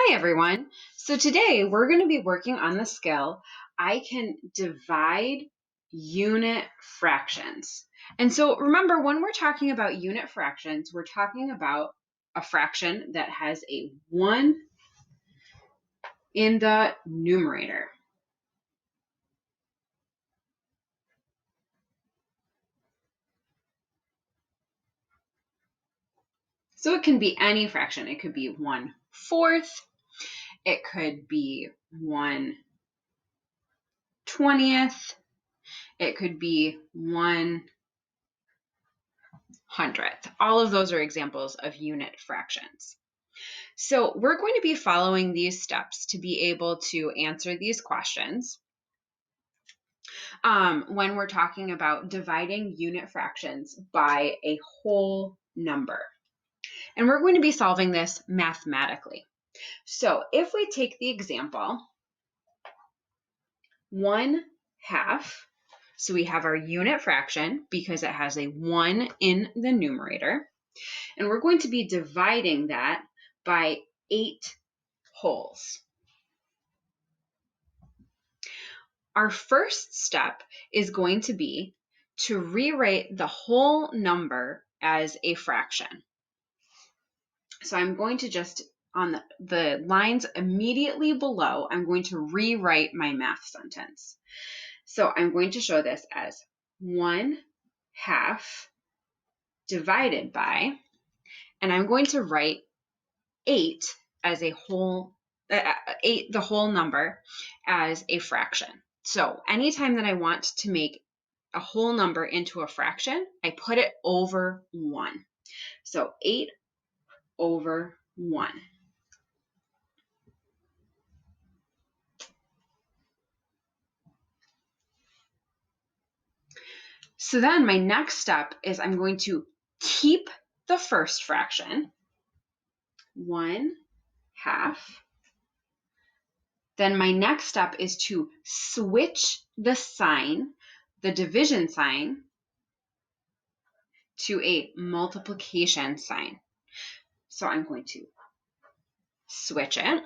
Hi everyone. So today we're going to be working on the skill, I can divide unit fractions. And so remember, when we're talking about unit fractions, we're talking about a fraction that has a 1 in the numerator. So it can be any fraction. It could be 1/4. It could be 1/20th. It could be 1/100th. All of those are examples of unit fractions. So we're going to be following these steps to be able to answer these questions when we're talking about dividing unit fractions by a whole number. And we're going to be solving this mathematically. So if we take the example 1/2, so we have our unit fraction because it has a 1 in the numerator, and we're going to be dividing that by 8 wholes. Our first step is going to be to rewrite the whole number as a fraction. So I'm going to just, on the lines immediately below, I'm going to rewrite my math sentence. So I'm going to show this as 1/2 divided by, and I'm going to write 8 as a whole, 8, the whole number, as a fraction. So anytime that I want to make a whole number into a fraction, I put it over 1. So 8/1. So then my next step is I'm going to keep the first fraction, 1/2. Then my next step is to switch the sign, the division sign, to a multiplication sign. So I'm going to switch it.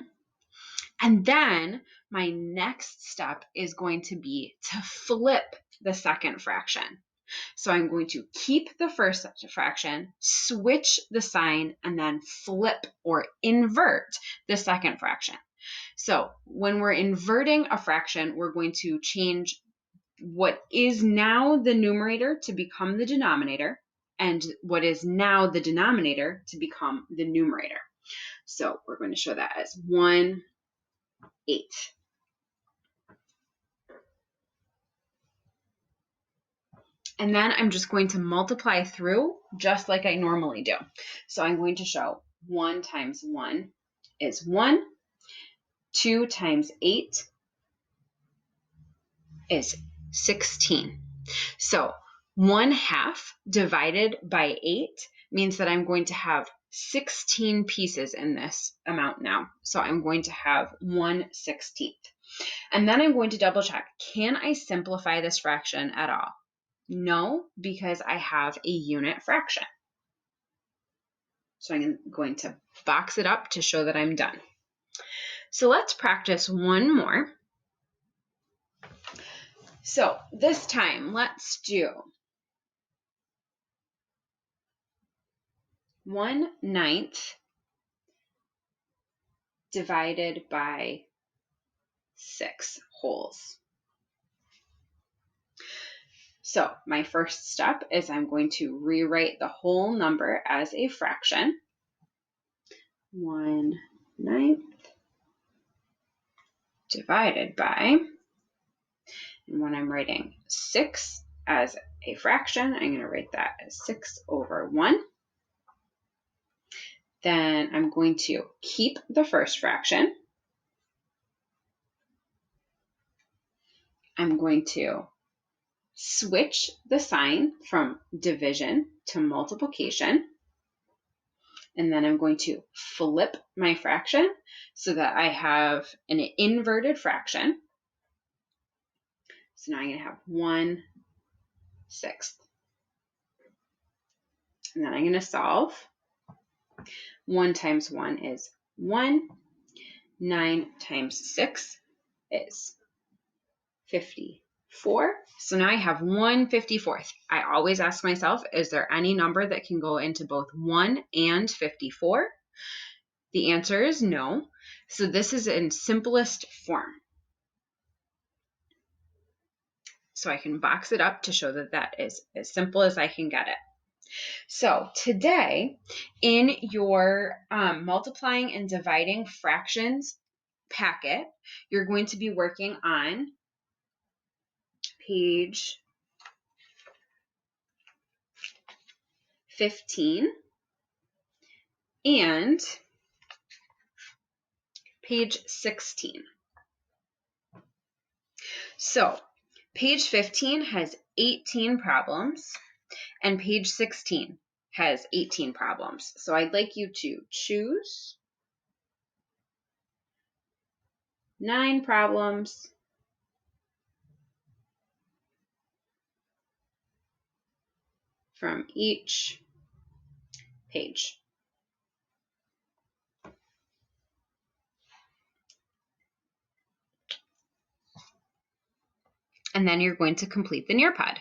And then my next step is going to be to flip the second fraction. So I'm going to keep the first fraction, switch the sign, and then flip or invert the second fraction. So when we're inverting a fraction, we're going to change what is now the numerator to become the denominator, and what is now the denominator to become the numerator. So we're going to show that as 1/8. And then I'm just going to multiply through just like I normally do. So I'm going to show 1 times 1 is 1. 2 times 8 is 16. So 1/2 divided by 8 means that I'm going to have 16 pieces in this amount now. So I'm going to have 1/16. And then I'm going to double check, can I simplify this fraction at all? No, because I have a unit fraction. So I'm going to box it up to show that I'm done. So let's practice one more. So this time, let's do 1/9 divided by 6 wholes. So my first step is I'm going to rewrite the whole number as a fraction. 1/9 divided by, and when I'm writing 6 as a fraction, I'm going to write that as 6/1. Then I'm going to keep the first fraction. I'm going to switch the sign from division to multiplication. And then I'm going to flip my fraction so that I have an inverted fraction. So now I'm going to have 1/6. And then I'm going to solve. 1 times 1 is 1. 9 times 6 is 54. So now I have 1/54. I always ask myself, is there any number that can go into both 1 and 54? The answer is no. So this is in simplest form. So I can box it up to show that that is as simple as I can get it. So today, in your multiplying and dividing fractions packet, you're going to be working on page 15 and page 16. So page 15 has 18 problems and page 16 has 18 problems. So I'd like you to choose 9 problems from each page. And then you're going to complete the Nearpod.